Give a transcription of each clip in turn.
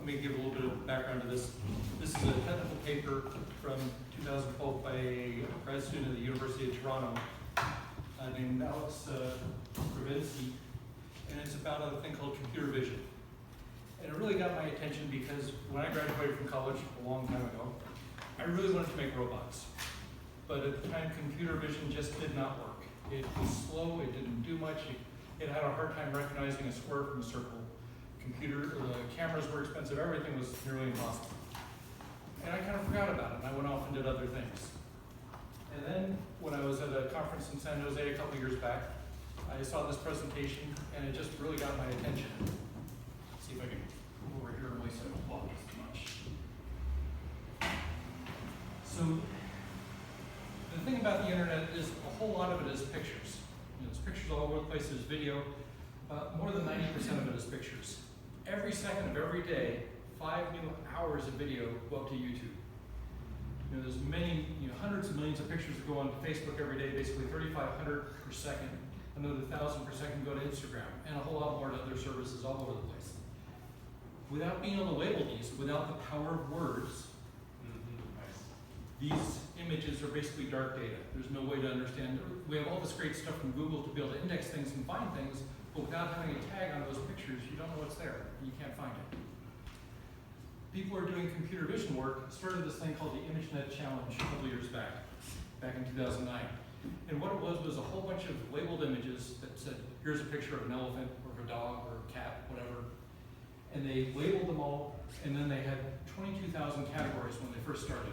let me give a little bit of background to this. This is a technical paper from 2012 by a grad student at the University of Toronto named Alex Kravinsky, and it's about a thing called computer vision. And it really got my attention because when I graduated from college a long time ago, I really wanted to make robots. But at the time, computer vision just did not work. It was slow, it didn't do much, it had a hard time recognizing a square from a circle. Cameras were expensive, everything was nearly impossible. And I kind of forgot about it, and I went off and did other things. And then, when I was at a conference in San Jose a couple years back, I saw this presentation, and it just really got my attention. Let's see if I can go over here and waste it don't block as much. So, the thing about the internet is a whole lot of it is pictures. There's pictures all over the place, there's video. More than 90% of it is pictures. Every second of every day, 5 new hours of video go up to YouTube. There's many, hundreds of millions of pictures that go on Facebook every day, basically 3,500 per second. Another 1,000 per second go to Instagram, and a whole lot more to other services all over the place. Without being able to label these, without the power of words, these images are basically dark data. There's no way to understand. We have all this great stuff from Google to be able to index things and find things, but without having a tag on those pictures, you don't know what's there. You can't find it. People are doing computer vision work, started this thing called the ImageNet Challenge a couple years back in 2009. And what it was a whole bunch of labeled images that said, here's a picture of an elephant or of a dog or a cat, whatever. And they labeled them all, and then they had 22,000 categories when they first started.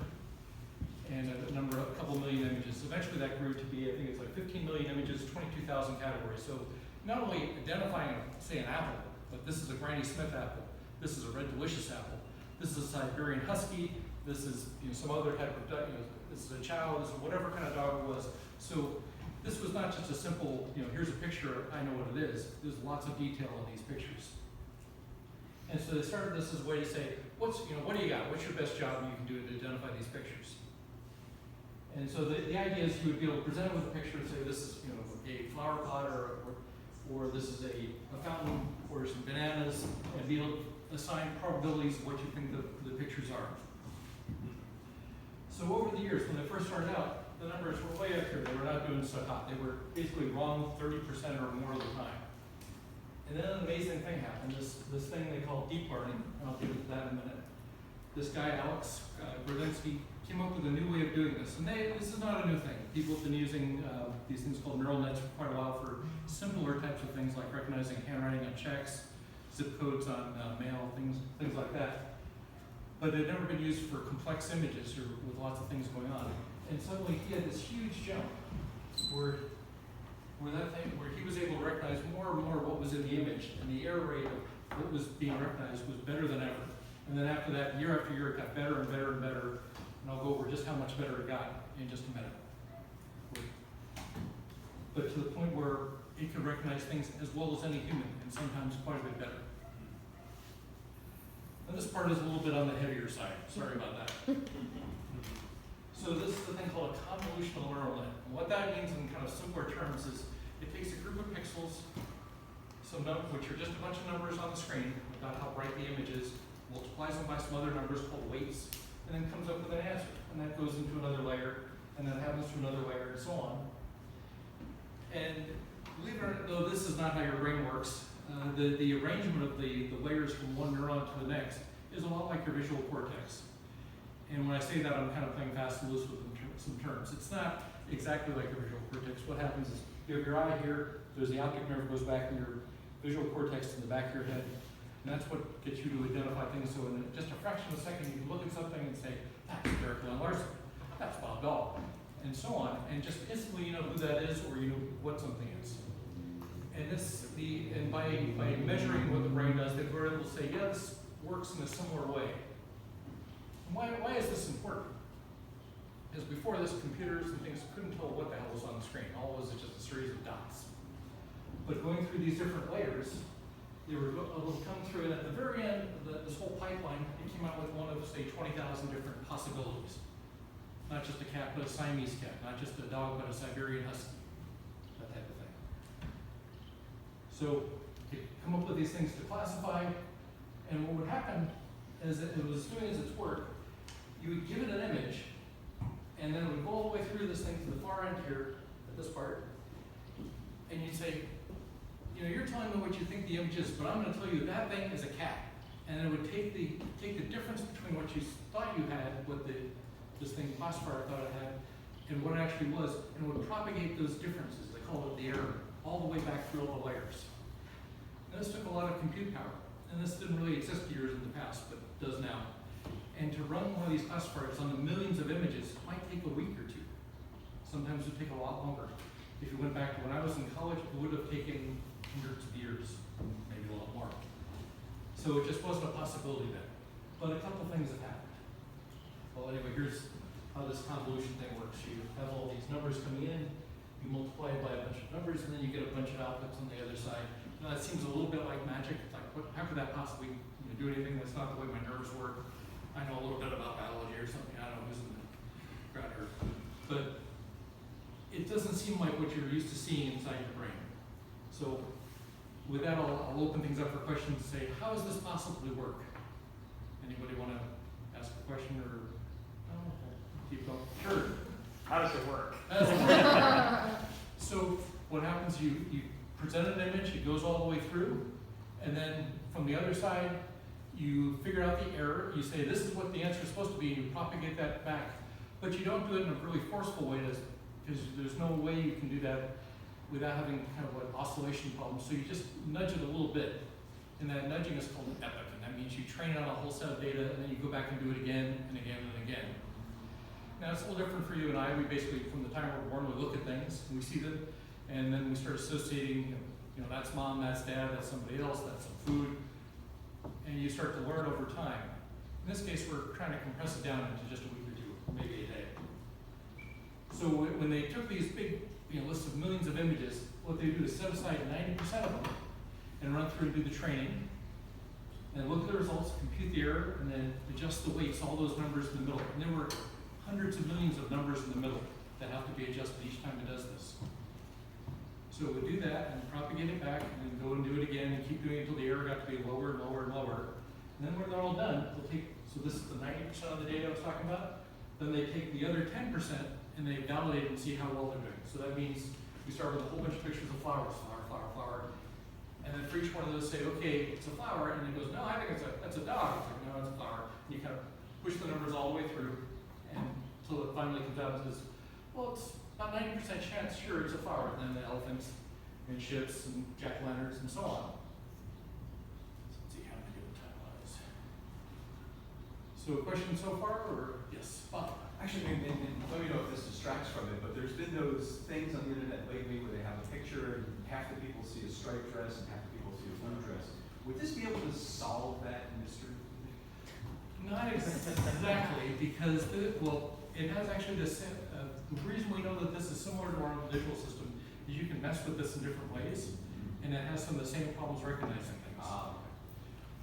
And a couple million images. Eventually that grew to be, I think it's like 15 million images, 22,000 categories. So not only identifying, say, an apple, but this is a Granny Smith apple, this is a Red Delicious apple, this is a Siberian Husky, this is some other type of dog, this is a chow, this is whatever kind of dog it was. So this was not just a simple, here's a picture, I know what it is. There's lots of detail in these pictures. And so they started this as a way to say, what do you got? What's your best job you can do to identify these pictures? And so the idea is you would be able to present it with a picture and say this is a flower pot or this is a fountain or some bananas, and be able to assign probabilities of what you think the pictures are. So over the years, when they first started out, the numbers were way up here. They were not doing so hot. They were basically wrong 30% or more of the time. And then an amazing thing happened. This thing they call deep learning, and I'll get into that in a minute. This guy, Alex Kravinsky, came up with a new way of doing this. And this is not a new thing. People have been using these things called neural nets for quite a while for simpler types of things like recognizing handwriting on checks, zip codes on mail, things like that. But they'd never been used for complex images or with lots of things going on. And suddenly he had this huge jump where he was able to recognize more and more what was in the image, and the error rate of what was being recognized was better than ever. And then after that, year after year, it got better and better and better. And I'll go over just how much better it got in just a minute. But to the point where it could recognize things as well as any human, and sometimes quite a bit better. And this part is a little bit on the heavier side. Sorry about that. So this is the thing called a convolutional neural net. And what that means in kind of simpler terms is it takes a group of pixels, which are just a bunch of numbers on the screen about how bright the image is, multiplies them by some other numbers called weights, and then comes up with an answer. And that goes into another layer, and then happens to another layer, and so on. And believe it or not, though this is not how your brain works, the arrangement of the layers from one neuron to the next is a lot like your visual cortex. And when I say that, I'm kind of playing fast and loose with some terms. It's not exactly like your visual cortex. What happens is you have your eye here, there's the optic nerve goes back in your visual cortex in the back of your head, and that's what gets you to identify things. So in just a fraction of a second, you can look at something and say, that's Derek Glenn Larson, that's Bob Dahl, and so on. And just instantly you know who that is, or you know what something is. And by measuring what the brain does, they were able to say, yeah, this works in a similar way. And why is this important? Because before this, computers and things couldn't tell what the hell was on the screen. All it was just a series of dots. But going through these different layers, they were able to come through, and at the very end of this whole pipeline, it came out with one of, say, 20,000 different possibilities. Not just a cat, but a Siamese cat. Not just a dog, but a Siberian Husky. That type of thing. So you come up with these things to classify, and what would happen as it was doing as its work, you would give it an image, and then it would go all the way through this thing to the far end here, at this part, and you'd say, you know, you're telling me what you think the image is, but I'm going to tell you that thing is a cat. And it would take the difference between what you thought you had, what this thing classifier thought it had, and what it actually was, and would propagate those differences. They call it the error, all the way back through all the layers. And this took a lot of compute power, and this didn't really exist years in the past, but does now. And to run one of these classifiers on the millions of images might take a week or two. Sometimes it would take a lot longer. If you went back to when I was in college, it would have taken hundreds of years, maybe a lot more. So it just wasn't a possibility then. But a couple things have happened. Well, anyway, here's how this convolution thing works. You have all these numbers coming in, you multiply it by a bunch of numbers, and then you get a bunch of outputs on the other side. Now, that seems a little bit like magic. It's like, how could that possibly do anything? That's not the way my nerves work. I know a little bit about biology or something. I don't know who's in the crowd here. But it doesn't seem like what you're used to seeing inside your brain. So with that, I'll open things up for questions and say, how does this possibly work? Anybody want to ask a question or keep going? Sure. How does it work? So what happens, you present an image, it goes all the way through, and then from the other side, you figure out the error, you say this is what the answer is supposed to be, and you propagate that back. But you don't do it in a really forceful way, because there's no way you can do that without having kind of an oscillation problem. So you just nudge it a little bit, and that nudging is called an epoch, and that means you train on a whole set of data, and then you go back and do it again and again and again. Now it's a little different for you and I. We basically, from the time we're born, we look at things, and we see them, and then we start associating, you know, that's mom, that's dad, that's somebody else, that's some food, and you start to learn over time. In this case, we're trying to compress it down into just a week or two, maybe a day. So when they took these big lists of millions of images, what they do is set aside 90% of them and run through and do the training, and look at the results, compute the error, and then adjust the weights, all those numbers in the middle. And there were hundreds of millions of numbers in the middle that have to be adjusted each time it does this. So it would do that and propagate it back, and then go and do it again and keep doing it until the error got to be lower and lower and lower. And then when they're all done, they'll take, so this is the 90% of the data I was talking about, then they take the other 10% and they validate and see how well they're doing. So that means we start with a whole bunch of pictures of flowers, flower, flower, flower. And then for each one of those say, okay, it's a flower, and it goes, no, I think that's a dog. It's like, no, it's a flower. And you kind of push the numbers all the way through, and until it finally comes out and says, well, it's about 90% chance, sure, it's a flower. And then the elephants and ships and jack-o'-lanterns and so on. So let's see how many different time-wise. So a question so far, or yes? Bob? Actually, and let me know if this distracts from it, but there's been those things on the internet lately where they have a picture and half the people see a striped dress and half the people see a blue dress. Would this be able to solve that mystery? Not exactly, because it has actually this. The reason we know that this is similar to our own visual system is you can mess with this in different ways, and it has some of the same problems recognizing things.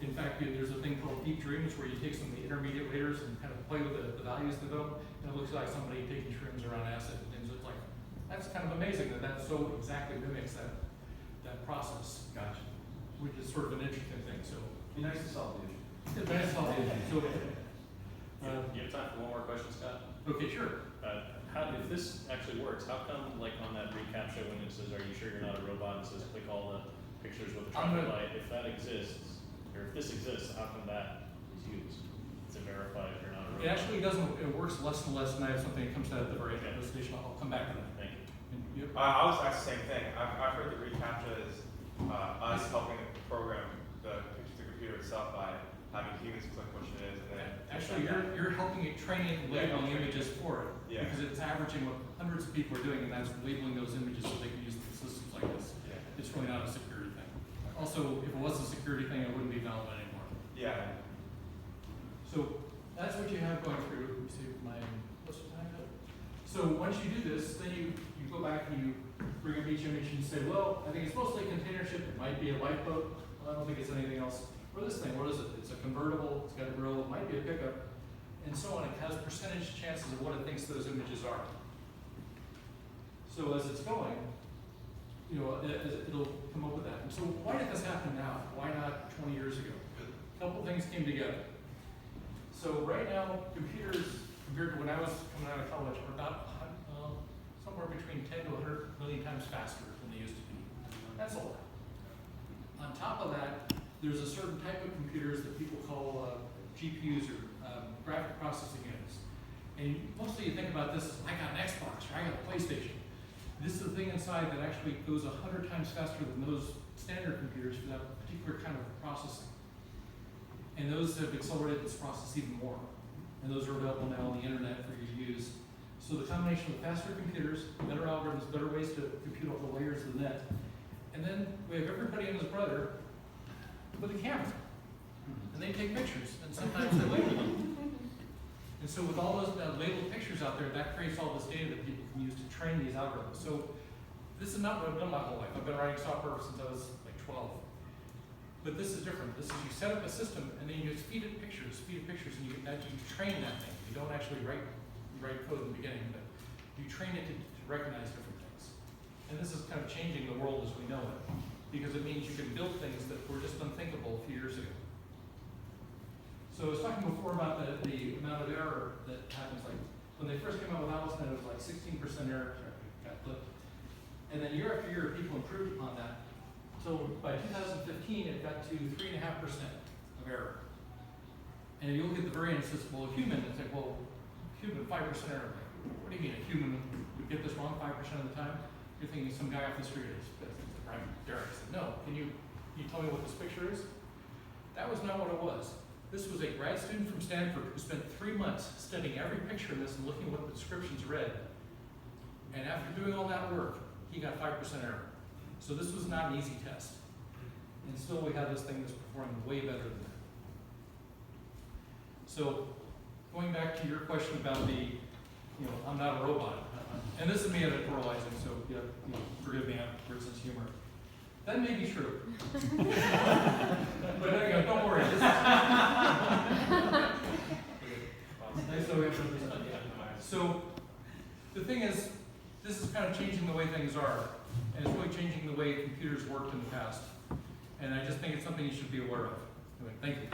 In fact, there's a thing called deep dreams where you take some of the intermediate layers and kind of play with the values in them, and it looks like somebody taking shrooms around acid and things. It's like, that's kind of amazing that so exactly mimics that process. Gotcha. Which is sort of an interesting thing. So Be nice to solve the issue. it's nice to solve the issue. So, You have time for one more question, Scott? okay, sure. If this actually works, how come, like on that reCAPTCHA when it says, "Are you sure you're not a robot?" and it says, "Click all the pictures with the traffic light." If that exists, or if this exists, how come that is used to verify if you're not a robot? It actually doesn't. It works less and less, and I have something that comes out at the very end of the station. I'll come back to that. Thank you. Yep. I was asked the same thing. I've heard that reCAPTCHA is us helping program the computer itself by having humans click which it is, and then Actually, you're helping it train it and labeling images for it. Yeah. Because it's averaging what hundreds of people are doing, and that's labeling those images so they can use the systems like this. Yeah. It's really not a security thing. Also, if it was a security thing, it wouldn't be valid anymore. Yeah. So that's what you have going through. Let me see my, what's the time code? So once you do this, then you go back and you bring up each image and you say, well, I think it's mostly a container ship. It might be a lifeboat. Well, I don't think it's anything else. Or this thing, what is it? It's a convertible, it's got a grill, it might be a pickup, and so on. It has percentage chances of what it thinks those images are. So as it's going, it'll come up with that. And so why did this happen now? Why not 20 years ago? A couple things came together. So right now, computers, compared to when I was coming out of college, are about somewhere between 10 to 100 million times faster than they used to be. That's a lot. On top of that, there's a certain type of computers that people call GPUs or graphic processing units. And mostly you think about this as, I got an Xbox or I got a PlayStation. This is the thing inside that actually goes 100 times faster than those standard computers for that particular kind of processing. And those have accelerated this process even more. And those are available now on the internet for you to use. So the combination of faster computers, better algorithms, better ways to compute all the layers of the net. And then we have everybody and his brother with a camera. And they take pictures, and sometimes they label them. And so with all those labeled pictures out there, that creates all this data that people can use to train these algorithms. So this is not what I've done my whole life. I've been writing software since I was like 12. But this is different. This is you set up a system and then you just feed it pictures, and you train that thing. You don't actually write code in the beginning, but you train it to recognize different things. And this is kind of changing the world as we know it, because it means you can build things that were just unthinkable a few years ago. So I was talking before about the amount of error that happens. Like when they first came out with AlexNet, it was like 16% error got flipped. And then year after year, people improved upon that. So by 2015, it got to 3.5% of error. And you look at the variance, it's, well, a human, it's like, well, human, 5% error. Like, what do you mean a human would get this wrong 5% of the time? You're thinking some guy off the street is, right, Derek said, no, can you tell me what this picture is? That was not what it was. This was a grad student from Stanford who spent 3 months studying every picture in this and looking at what the descriptions read. And after doing all that work, he got 5% error. So this was not an easy test. And still we have this thing that's performing way better than that. So going back to your question about the, I'm not a robot. And this is me editorializing, so yeah, forgive me for a sense of humor. That may be true. But don't worry. This is nice that we have something like that. So the thing is, this is kind of changing the way things are, and it's really changing the way computers worked in the past. And I just think it's something you should be aware of. Anyway, thank you.